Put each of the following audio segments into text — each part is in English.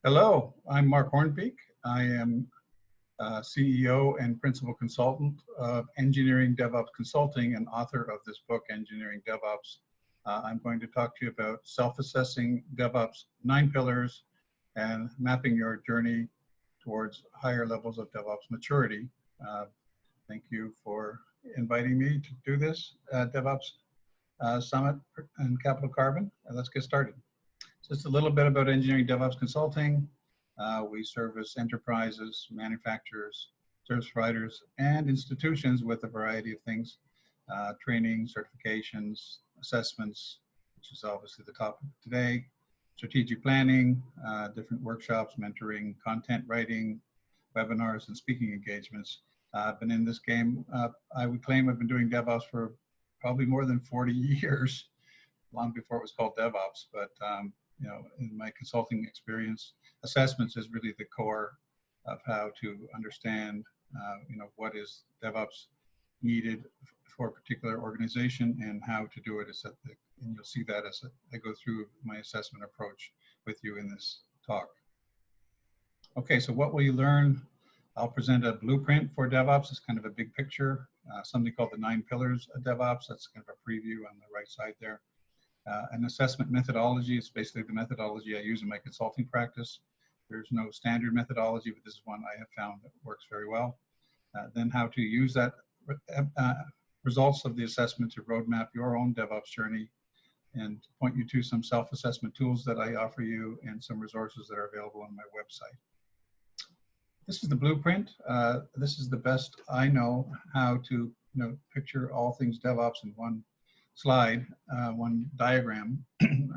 Hello, I'm Marc Hornbeek. I am CEO and Principal Consultant of Engineering DevOps Consulting and author of this book, Engineering DevOps. I'm going to talk to you about self-assessing DevOps 9 pillars and mapping your journey towards higher levels of DevOps maturity. Thank you for inviting me to do this DevOps Summit and Capital Carbon. Let's get started. Just a little bit about Engineering DevOps Consulting. We service enterprises, manufacturers, service providers, and institutions with a variety of things, training, certifications, assessments, which is obviously the topic today, strategic planning, different workshops, mentoring, content writing, webinars, and speaking engagements. I've been in this game, I would claim I've been doing DevOps for probably more than 40 years, long before it was called DevOps, but you know, in my consulting experience, assessments is really the core of how to understand, you know, what is DevOps needed for a particular organization and how to do it. And you'll see that as I go through my assessment approach with you in this talk. Okay, so what will you learn? I'll present a blueprint for DevOps. It's kind of a big picture, something called the 9 pillars of DevOps. That's kind of a preview on the right side there. An assessment methodology is basically the methodology I use in my consulting practice. There's no standard methodology, but this is one I have found that works very well. Then how to use that results of the assessment to roadmap your own DevOps journey and point you to some self-assessment tools that I offer you and some resources that are available on my website. This is the blueprint. This is the best I know how to picture all things DevOps in one slide, one diagram.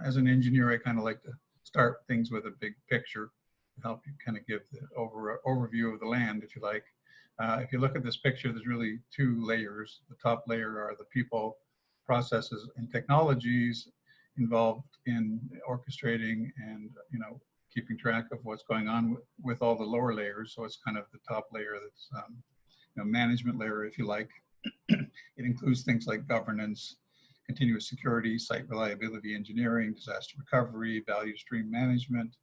As an engineer, I kind of like to start things with a big picture to help you kind of give the overview of the land, if you like. If you look at this picture, there's really 2 layers. The top layer are the people, processes, and technologies involved in orchestrating and keeping track of what's going on with all the lower layers. So it's kind of the top layer that's management layer, if you like. It includes things like governance, continuous security, site reliability engineering, disaster recovery, value stream management,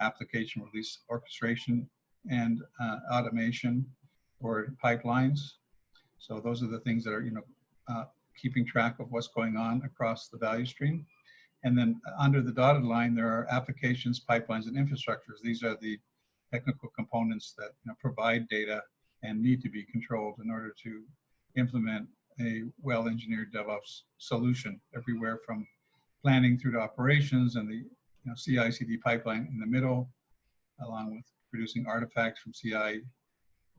application release orchestration, and automation or pipelines. So those are the things that are keeping track of what's going on across the value stream. And then under the dotted line, there are applications, pipelines, and infrastructures. These are the technical components that provide data and need to be controlled in order to implement a well-engineered DevOps solution, everywhere from planning through to operations and the CI/CD pipeline in the middle, along with producing artifacts from CI,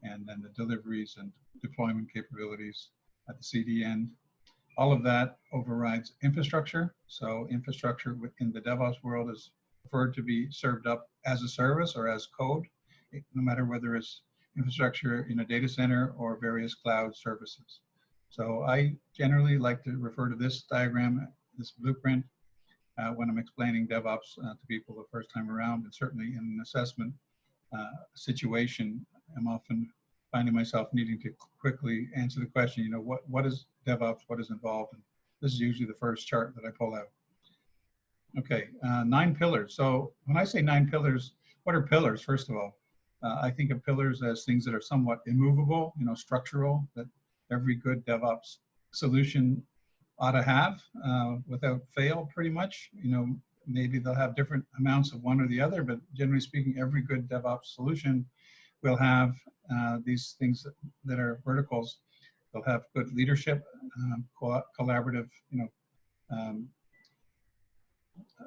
and then the deliveries and deployment capabilities at the CD end. All of that overrides infrastructure. So infrastructure within the DevOps world is preferred to be served up as a service or as code, no matter whether it's infrastructure in a data center or various cloud services. So I generally like to refer to this diagram, this blueprint, when I'm explaining DevOps to people the first time around, and certainly in an assessment situation, I'm often finding myself needing to quickly answer the question, what is DevOps, what is involved? And this is usually the first chart that I pull out. Okay, 9 pillars. So when I say 9 pillars, what are pillars, first of all? I think of pillars as things that are somewhat immovable, structural, that every good DevOps solution ought to have without fail, pretty much. Maybe they'll have different amounts of one or the other, but generally speaking, every good DevOps solution will have these things that are verticals. They'll have good leadership, collaborative,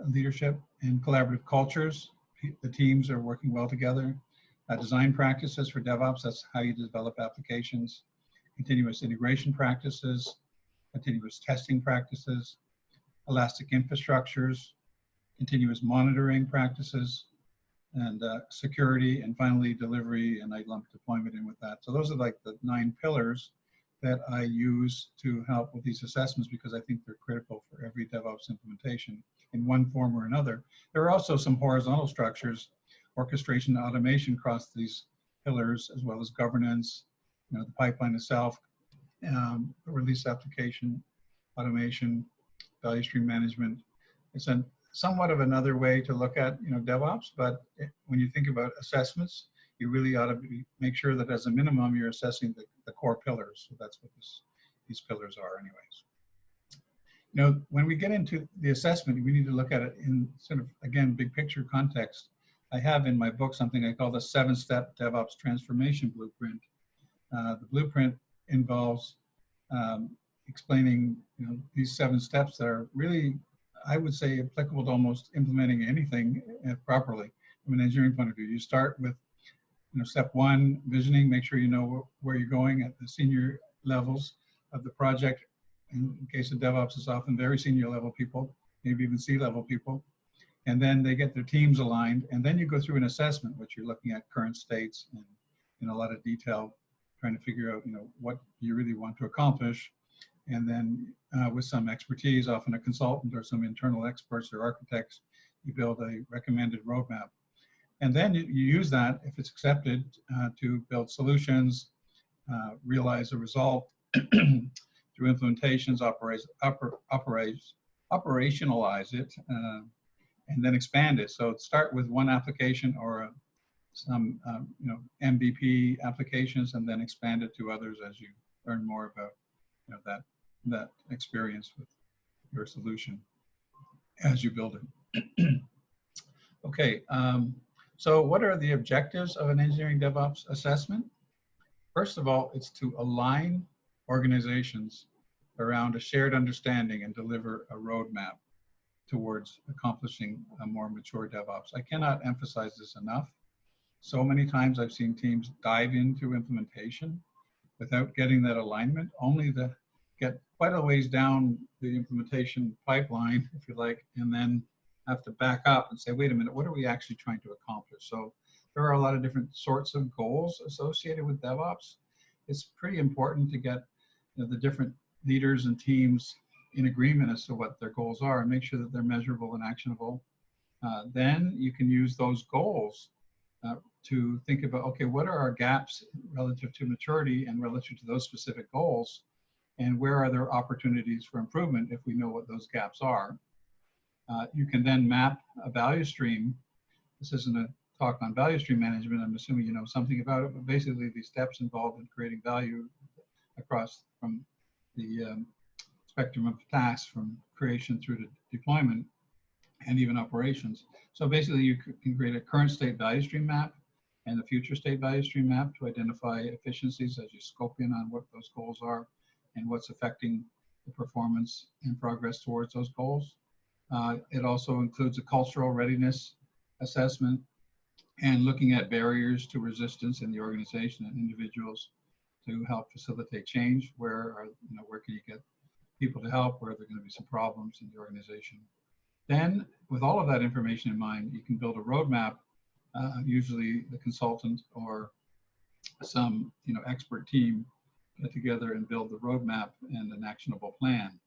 leadership and collaborative cultures. The teams are working well together. Design practices for DevOps, that's how you develop applications. Continuous integration practices, continuous testing practices, elastic infrastructures, continuous monitoring practices, and security, and finally delivery, and I lump deployment in with that. So those are like the 9 pillars that I use to help with these assessments, because I think they're critical for every DevOps implementation in one form or another. There are also some horizontal structures, orchestration and automation across these pillars, as well as governance, the pipeline itself, release application, automation, value stream management. It's somewhat of another way to look at, DevOps, but when you think about assessments, you really ought to make sure that as a minimum, you're assessing the core pillars. So that's what these pillars are anyways. When we get into the assessment, we need to look at it in sort of, again, big picture context. I have in my book something I call the 7-step DevOps transformation blueprint. The blueprint involves explaining, these 7 steps that are really, I would say, applicable to almost implementing anything properly from an engineering point of view. You start with, step 1, visioning, make sure you know where you're going at the senior levels of the project. In case of DevOps, it's often very senior level people, maybe even C-level people. And then they get their teams aligned. And then you go through an assessment, which you're looking at current states and in a lot of detail, trying to figure out, what you really want to accomplish. And then with some expertise, often a consultant or some internal experts or architects, you build a recommended roadmap. And then you use that, if it's accepted, to build solutions, realize a result through implementations, operationalize it, and then expand it. So start with one application or some MVP applications, and then expand it to others as you learn more about that experience with your solution as you build it. Okay, so what are the objectives of an engineering DevOps assessment? First of all, it's to align organizations around a shared understanding and deliver a roadmap towards accomplishing a more mature DevOps. I cannot emphasize this enough. So many times I've seen teams dive into implementation without getting that alignment, only to get quite a ways down the implementation pipeline, if you like, and then have to back up and say, wait a minute, what are we actually trying to accomplish? So there are a lot of different sorts of goals associated with DevOps. It's pretty important to get the different leaders and teams in agreement as to what their goals are and make sure that they're measurable and actionable. Then you can use those goals to think about, okay, what are our gaps relative to maturity and relative to those specific goals? And where are there opportunities for improvement if we know what those gaps are? You can then map a value stream. This isn't a talk on value stream management. I'm assuming you know something about it, but basically the steps involved in creating value across from the spectrum of tasks, from creation through to deployment and even operations. So basically you can create a current state value stream map and a future state value stream map to identify efficiencies as you scope in on what those goals are and what's affecting the performance and progress towards those goals. It also includes a cultural readiness assessment and looking at barriers to resistance in the organization and individuals to help facilitate change. Where can you get people to help? Where are there going to be some problems in the organization? Then, with all of that information in mind, you can build a roadmap. Usually, the consultant or some expert team get together and build the roadmap and an actionable plan.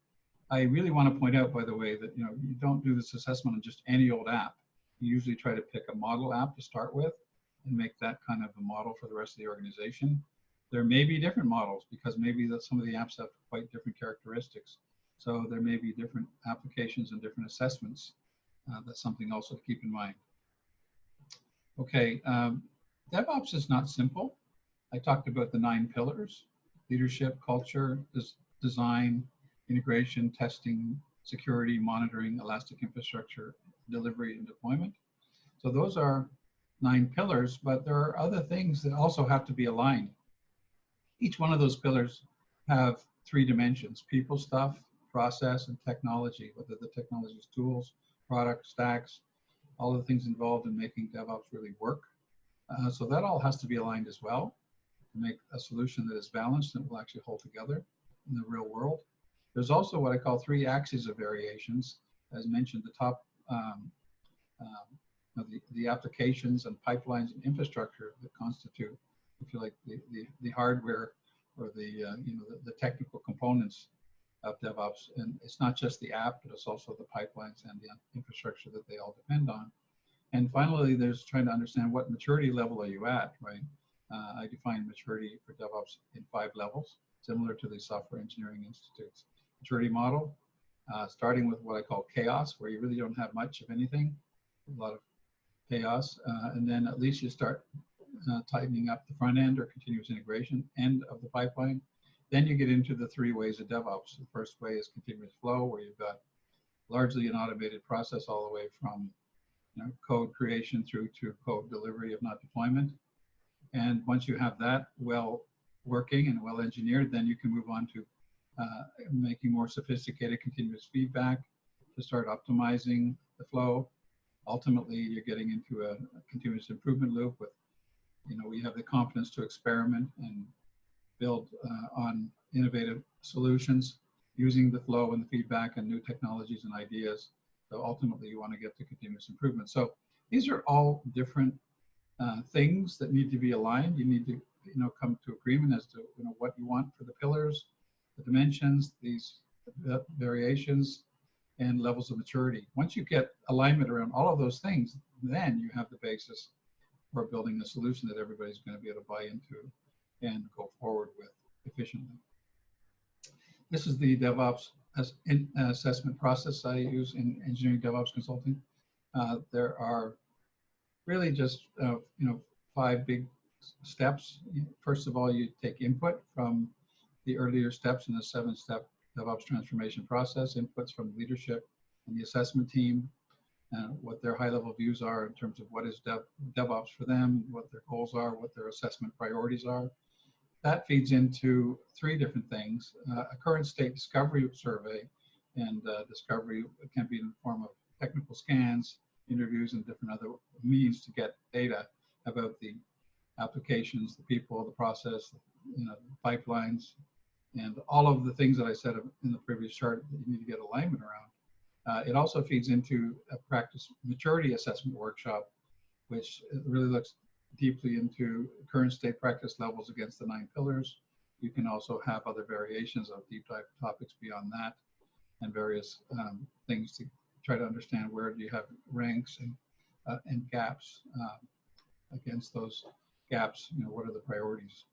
I really want to point out, by the way, that you don't do this assessment on just any old app. You usually try to pick a model app to start with and make that kind of a model for the rest of the organization. There may be different models because maybe that some of the apps have quite different characteristics. So there may be different applications and different assessments. That's something also to keep in mind. Okay, DevOps is not simple. I talked about the 9 pillars: leadership, culture, design, integration, testing, security, monitoring, elastic infrastructure, delivery, and deployment. So those are 9 pillars, but there are other things that also have to be aligned. Each one of those pillars have 3 dimensions: people, stuff, process, and technology, whether the technology is tools, products, stacks, all the things involved in making DevOps really work. So that all has to be aligned as well to make a solution that is balanced and will actually hold together in the real world. There's also what I call 3 axes of variations. As mentioned, the top, the applications and pipelines and infrastructure that constitute, if you like, the hardware or the technical components of DevOps. And it's not just the app, but it's also the pipelines and the infrastructure that they all depend on. And finally, there's trying to understand what maturity level are you at, right? I define maturity for DevOps in 5 levels, similar to the Software Engineering Institute's maturity model. starting with what I call chaos, where you really don't have much of anything, a lot of chaos, and then at least you start tightening up the front end or continuous integration end of the pipeline. Then you get into the 3 ways of DevOps. The first way is continuous flow, where you've got largely an automated process all the way from code creation through to code delivery, if not deployment. And once you have that well working and well engineered, then you can move on to making more sophisticated continuous feedback to start optimizing the flow. Ultimately, you're getting into a continuous improvement loop with, we have the confidence to experiment and build on innovative solutions using the flow and the feedback and new technologies and ideas. So ultimately, you want to get to continuous improvement. So these are all different things that need to be aligned. You need to, come to agreement as to what you want for the pillars, the dimensions, these variations, and levels of maturity. Once you get alignment around all of those things, then you have the basis for building a solution that everybody's going to be able to buy into and go forward with efficiently. This is the DevOps assessment process I use in engineering DevOps consulting. There are really just 5 big steps. First of all, you take input from the earlier steps in the 7-step DevOps transformation process, inputs from leadership and the assessment team, what their high-level views are in terms of what is DevOps for them, what their goals are, what their assessment priorities are. That feeds into 3 different things: a current state discovery survey, and discovery can be in the form of technical scans, interviews, and different other means to get data about the applications, the people, the process, pipelines, and all of the things that I said in the previous chart that you need to get alignment around. It also feeds into a practice maturity assessment workshop, which really looks deeply into current state practice levels against the 9 pillars. You can also have other variations of deep dive topics beyond that, and various things to try to understand where do you have ranks and gaps against those gaps. What are the priorities?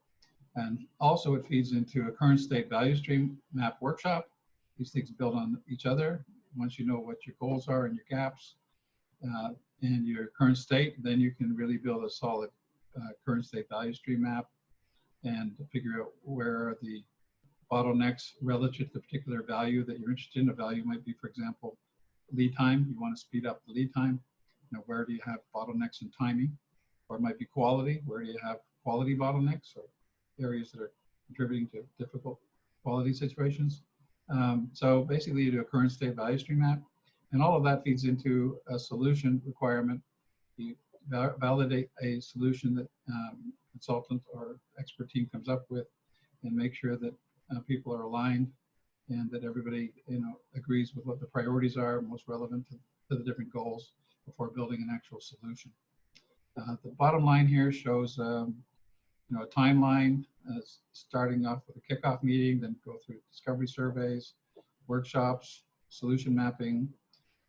And also it feeds into a current state value stream map workshop. These things build on each other. Once you know what your goals are and your gaps and your current state, then you can really build a solid current state value stream map and figure out where are the bottlenecks relative to the particular value that you're interested in. A value might be, for example, lead time. You want to speed up the lead time. Where do you have bottlenecks in timing? Or it might be quality. Where do you have quality bottlenecks or areas that are contributing to difficult quality situations? So basically, you do a current state value stream map, and all of that feeds into a solution requirement. You validate a solution that consultant or expert team comes up with, and make sure that people are aligned and that everybody agrees with what the priorities are most relevant to the different goals before building an actual solution. The bottom line here shows a timeline, starting off with a kickoff meeting, then go through discovery surveys, workshops, solution mapping,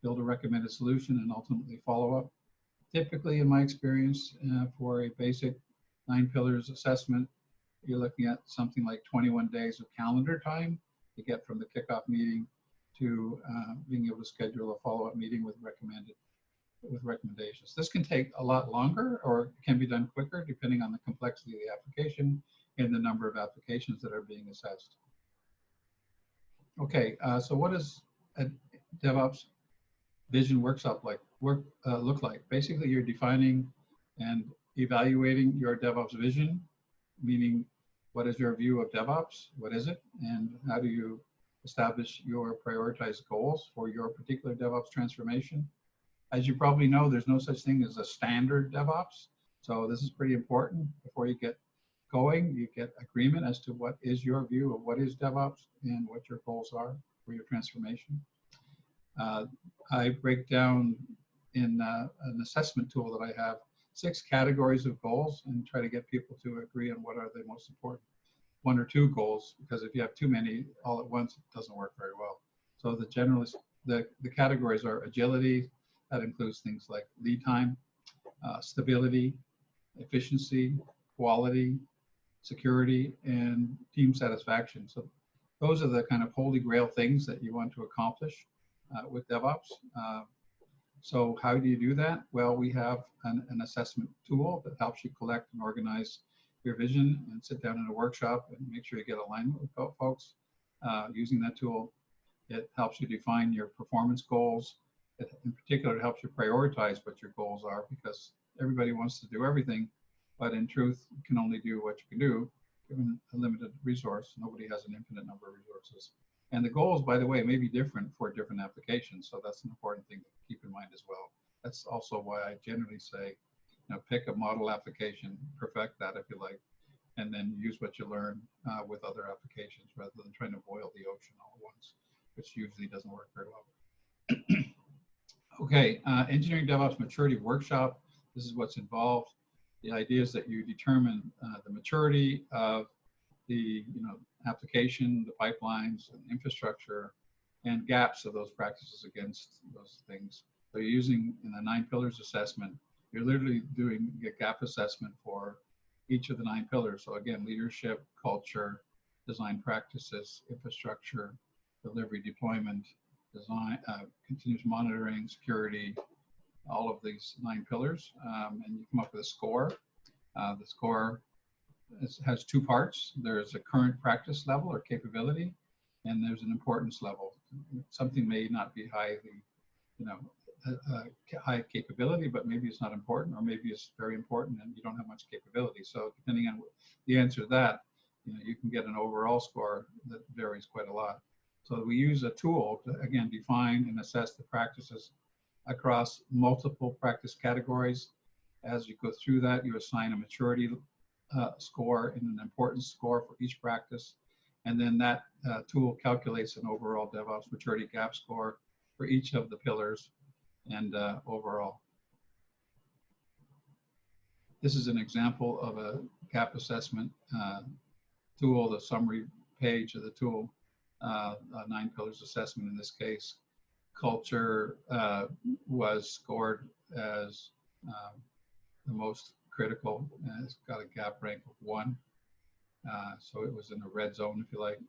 build a recommended solution, and ultimately follow up. Typically, in my experience, for a basic 9 pillars assessment, you're looking at something like 21 days of calendar time to get from the kickoff meeting to being able to schedule a follow-up meeting with recommendations. This can take a lot longer, or it can be done quicker depending on the complexity of the application and the number of applications that are being assessed. Okay, so what does a DevOps vision workshop look like? Basically, you're defining and evaluating your DevOps vision, meaning what is your view of DevOps? What is it? And how do you establish your prioritized goals for your particular DevOps transformation? As you probably know, there's no such thing as a standard DevOps. So this is pretty important. Before you get going, you get agreement as to what is your view of what is DevOps and what your goals are for your transformation. I break down in an assessment tool that I have 6 categories of goals and try to get people to agree on what are the most important 1 or 2 goals, because if you have too many all at once, it doesn't work very well. So the categories are agility. That includes things like lead time, stability, efficiency, quality, security, and team satisfaction. So those are the kind of holy grail things that you want to accomplish with DevOps. So how do you do that? Well, we have an assessment tool that helps you collect and organize your vision and sit down in a workshop and make sure you get alignment with folks using that tool. It helps you define your performance goals. In particular, it helps you prioritize what your goals are, because everybody wants to do everything, but in truth, you can only do what you can do given a limited resource. Nobody has an infinite number of resources. And the goals, by the way, may be different for different applications. So that's an important thing to keep in mind as well. That's also why I generally say, pick a model application, perfect that if you like, and then use what you learn with other applications rather than trying to boil the ocean all at once, which usually doesn't work very well. Okay, Engineering DevOps Maturity Workshop. This is what's involved. The idea is that you determine the maturity of the application, the pipelines, and infrastructure, and gaps of those practices against those things. So you're using in the 9 pillars assessment, you're literally doing a gap assessment for each of the 9 pillars. So again, leadership, culture, design practices, infrastructure, delivery, deployment, design, continuous monitoring, security, all of these 9 pillars, and you come up with a score. The score has 2 parts. There's a current practice level or capability, and there's an importance level. Something may not be highly, high capability, but maybe it's not important, or maybe it's very important and you don't have much capability. So depending on the answer to that, you can get an overall score that varies quite a lot. So we use a tool to, again, define and assess the practices across multiple practice categories. As you go through that, you assign a maturity score and an importance score for each practice. And then that tool calculates an overall DevOps maturity gap score for each of the pillars and overall. This is an example of a gap assessment tool, the summary page of the tool, a 9 pillars assessment in this case. Culture was scored as the most critical, and it's got a gap rank of 1. So it was in a red zone, if you like,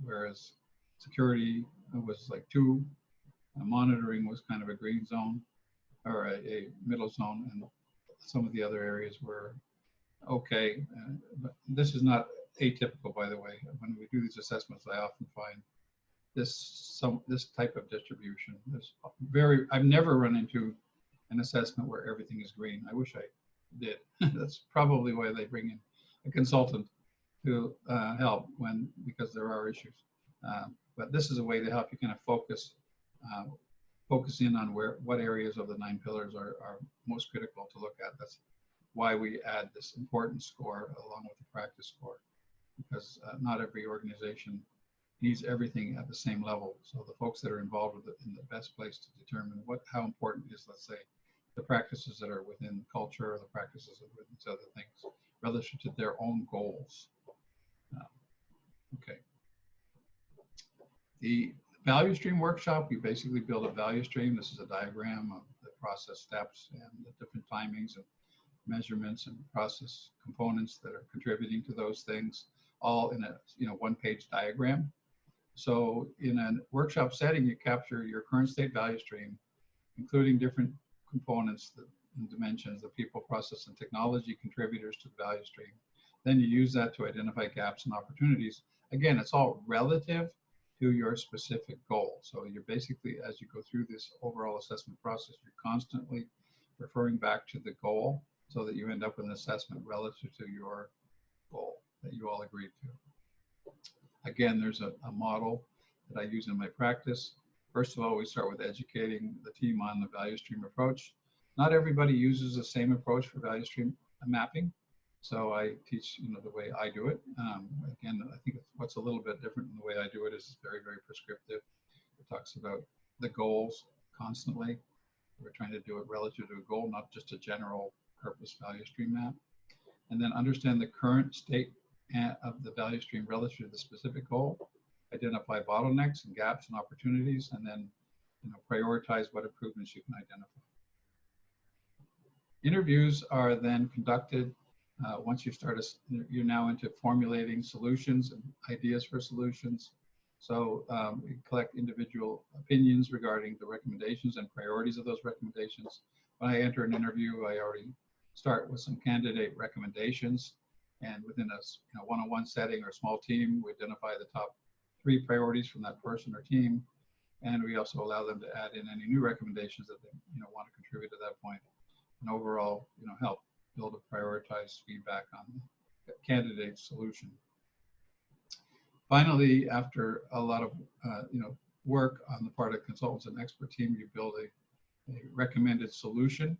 whereas security was like 2. Monitoring was kind of a green zone or a middle zone, and some of the other areas were okay. But this is not atypical, by the way. When we do these assessments, I often find this type of distribution. I've never run into an assessment where everything is green. I wish I did. That's probably why they bring in a consultant to help because there are issues. But this is a way to help you kind of focus in on what areas of the 9 pillars are most critical to look at. That's why we add this importance score along with the practice score, because not every organization needs everything at the same level. So the folks that are involved with it in the best place to determine how important is, let's say, the practices that are within culture or the practices that are within these other things relative to their own goals. Okay. The value stream workshop, we basically build a value stream. This is a diagram of the process steps and the different timings and measurements and process components that are contributing to those things, all in a 1-page diagram. So in a workshop setting, you capture your current state value stream, including different components and dimensions, the people, process, and technology contributors to the value stream. Then you use that to identify gaps and opportunities. Again, it's all relative to your specific goal. So you're basically, as you go through this overall assessment process, you're constantly referring back to the goal so that you end up with an assessment relative to your goal that you all agreed to. Again, there's a model that I use in my practice. First of all, we start with educating the team on the value stream approach. Not everybody uses the same approach for value stream mapping. So I teach, the way I do it. Again, I think what's a little bit different in the way I do it is it's very, very prescriptive. It talks about the goals constantly. We're trying to do it relative to a goal, not just a general purpose value stream map. And then understand the current state of the value stream relative to the specific goal. Identify bottlenecks and gaps and opportunities, and then prioritize what improvements you can identify. Interviews are then conducted once you start, you're now into formulating solutions and ideas for solutions. So we collect individual opinions regarding the recommendations and priorities of those recommendations. When I enter an interview, I already start with some candidate recommendations, and within a one-on-one setting or small team, we identify the top 3 priorities from that person or team, and we also allow them to add in any new recommendations that they want to contribute to that point, and overall help build a prioritized feedback on the candidate solution. Finally, after a lot of work on the part of consultants and expert team, you build a recommended solution,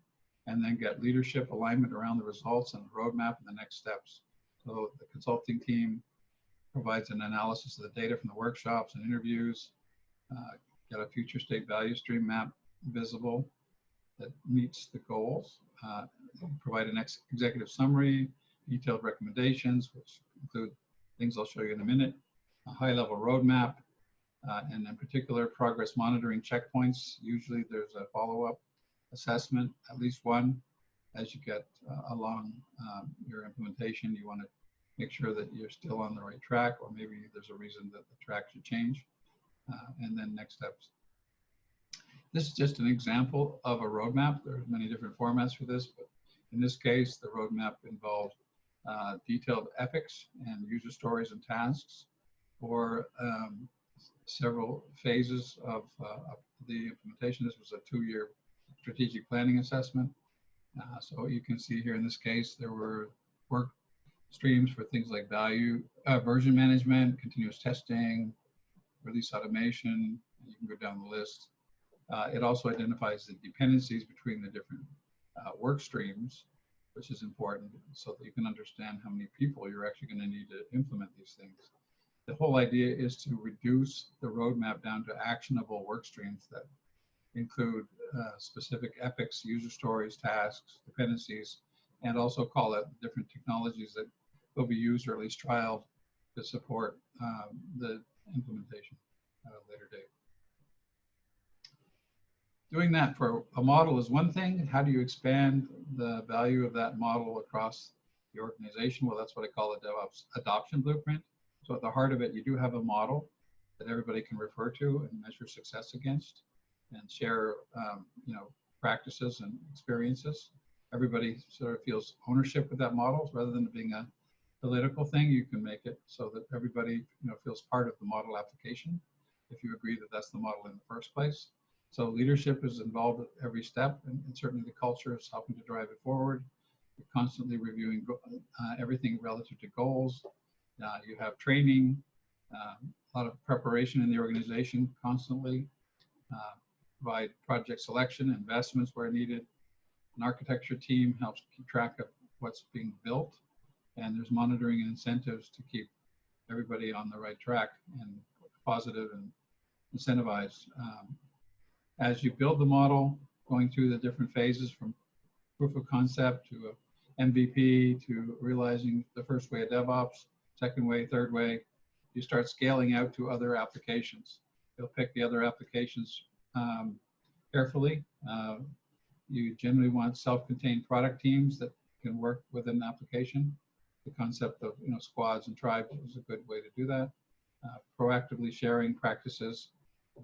and then get leadership alignment around the results and the roadmap and the next steps. So the consulting team provides an analysis of the data from the workshops and interviews, get a future state value stream map visible that meets the goals, provide an executive summary, detailed recommendations, which include things I'll show you in a minute, a high-level roadmap, and in particular, progress monitoring checkpoints. Usually there's a follow-up assessment, at least one, as you get along your implementation. You want to make sure that you're still on the right track, or maybe there's a reason that the track should change, and then next steps. This is just an example of a roadmap. There's many different formats for this, but in this case, the roadmap involved detailed epics and user stories and tasks for several phases of the implementation. This was a 2-year strategic planning assessment. So you can see here in this case, there were work streams for things like version management, continuous testing, release automation. You can go down the list. It also identifies the dependencies between the different work streams, which is important so that you can understand how many people you're actually going to need to implement these things. The whole idea is to reduce the roadmap down to actionable work streams that include specific epics, user stories, tasks, dependencies, and also call out different technologies that will be used or at least trialed to support the implementation at a later date. Doing that for a model is one thing. How do you expand the value of that model across the organization? Well, that's what I call a DevOps adoption blueprint. So at the heart of it, you do have a model that everybody can refer to and measure success against and share practices and experiences. Everybody sort of feels ownership with that model rather than being a political thing. You can make it so that everybody feels part of the model application if you agree that that's the model in the first place. So leadership is involved at every step, and certainly the culture is helping to drive it forward. You're constantly reviewing everything relative to goals. You have training, a lot of preparation in the organization constantly. Provide project selection, investments where needed. An architecture team helps keep track of what's being built, and there's monitoring and incentives to keep everybody on the right track and positive and incentivized. As you build the model, going through the different phases from proof of concept to MVP to realizing the first way of DevOps, second way, third way, you start scaling out to other applications. You'll pick the other applications carefully. You generally want self-contained product teams that can work with an application. The concept of squads and tribes is a good way to do that. Proactively sharing practices.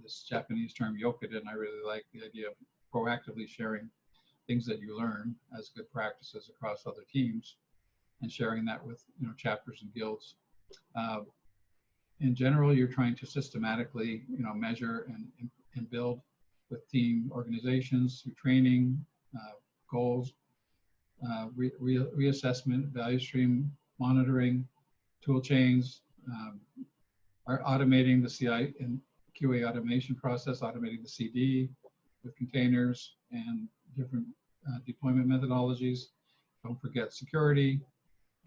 This Japanese term yokoden, I really like the idea of proactively sharing things that you learn as good practices across other teams and sharing that with chapters and guilds. In general, you're trying to systematically measure and build with team organizations through training, goals, reassessment, value stream monitoring, tool chains, are automating the CI and QA automation process, automating the CD with containers and different deployment methodologies. Don't forget security,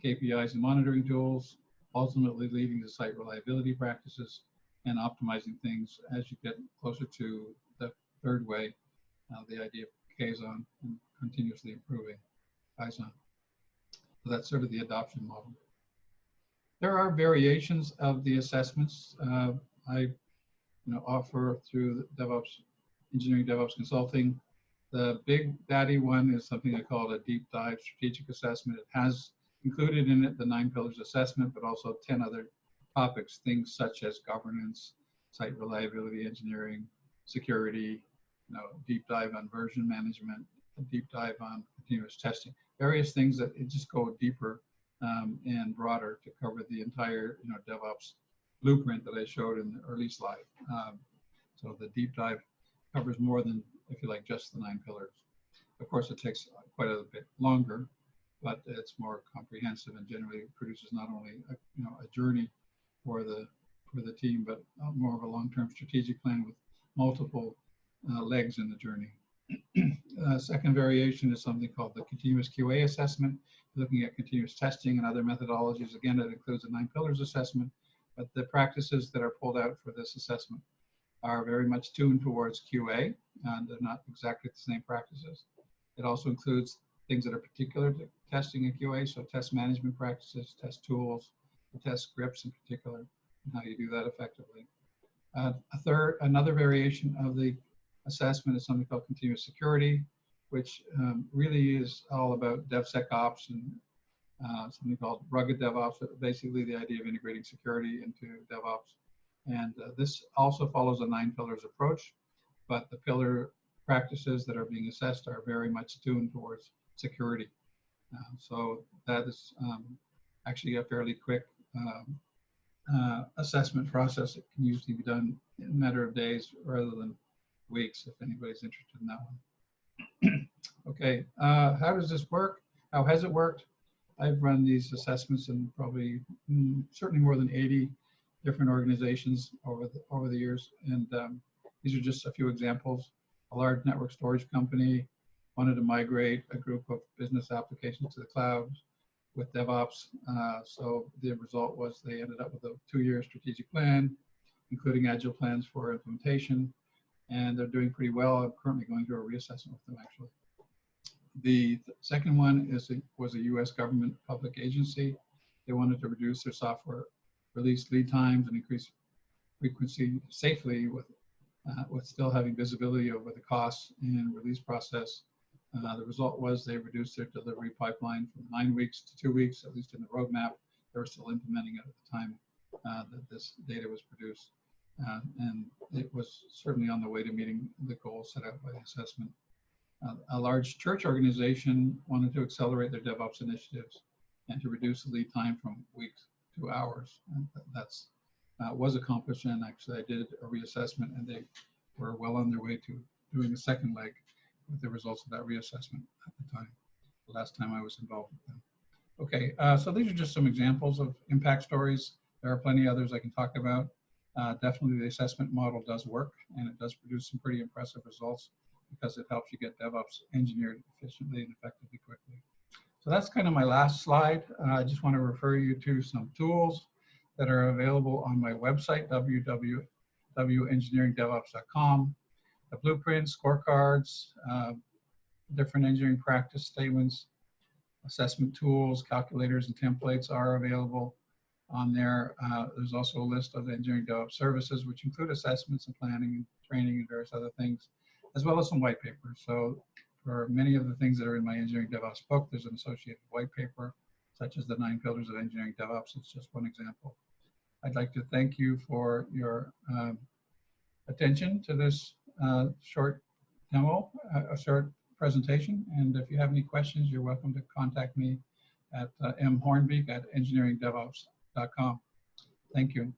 KPIs and monitoring tools, ultimately leading to site reliability practices and optimizing things as you get closer to the third way, the idea of Kaizen and continuously improving Kaizen. So that's sort of the adoption model. There are variations of the assessments I offer through DevOps Engineering DevOps Consulting. The big daddy one is something I call a deep dive strategic assessment. It has included in it the 9 pillars assessment, but also 10 other topics, things such as governance, site reliability engineering, security, deep dive on version management, a deep dive on continuous testing, various things that just go deeper and broader to cover the entire DevOps blueprint that I showed in the early slide. So the deep dive covers more than, if you like, just the 9 pillars. Of course, it takes quite a bit longer, but it's more comprehensive and generally produces not only a journey for the team, but more of a long-term strategic plan with multiple legs in the journey. Second variation is something called the continuous QA assessment, looking at continuous testing and other methodologies. Again, it includes a 9 pillars assessment, but the practices that are pulled out for this assessment are very much tuned towards QA, and they're not exactly the same practices. It also includes things that are particular to testing and QA, so test management practices, test tools, test scripts in particular, and how you do that effectively. Another variation of the assessment is something called continuous security, which really is all about DevSecOps and something called rugged DevOps, basically the idea of integrating security into DevOps. And this also follows a 9 pillars approach, but the pillar practices that are being assessed are very much tuned towards security. So that is actually a fairly quick assessment process. It can usually be done in a matter of days rather than weeks, if anybody's interested in that one. Okay, how does this work? How has it worked? I've run these assessments in probably certainly more than 80 different organizations over the years, and these are just a few examples. A large network storage company wanted to migrate a group of business applications to the cloud with DevOps. So the result was they ended up with a 2-year strategic plan, including agile plans for implementation, and they're doing pretty well. I'm currently going through a reassessment with them, actually. The second one was a U.S. government public agency. They wanted to reduce their software release lead times and increase frequency safely with still having visibility over the costs and release process. The result was they reduced their delivery pipeline from 9 weeks to 2 weeks, at least in the roadmap. They were still implementing it at the time that this data was produced. And it was certainly on the way to meeting the goals set out by the assessment. A large church organization wanted to accelerate their DevOps initiatives and to reduce the lead time from weeks to hours. And that's was accomplished, and actually I did a reassessment, and they were well on their way to doing a second leg with the results of that reassessment at the time, the last time I was involved with them. Okay, so these are just some examples of impact stories. There are plenty others I can talk about. Definitely the assessment model does work, and it does produce some pretty impressive results because it helps you get DevOps engineered efficiently and effectively quickly. So that's kind of my last slide. I just want to refer you to some tools that are available on my website, www.engineeringdevops.com. The blueprints, scorecards, different engineering practice statements, assessment tools, calculators, and templates are available on there. There's also a list of engineering DevOps services, which include assessments and planning and training and various other things, as well as some white papers. So for many of the things that are in my engineering DevOps book, there's an associated white paper, such as the 9 pillars of engineering DevOps. It's just one example. I'd like to thank you for your attention to this short demo, a short presentation. And if you have any questions, you're welcome to contact me at mhornbeek@engineeringdevops.com. Thank you.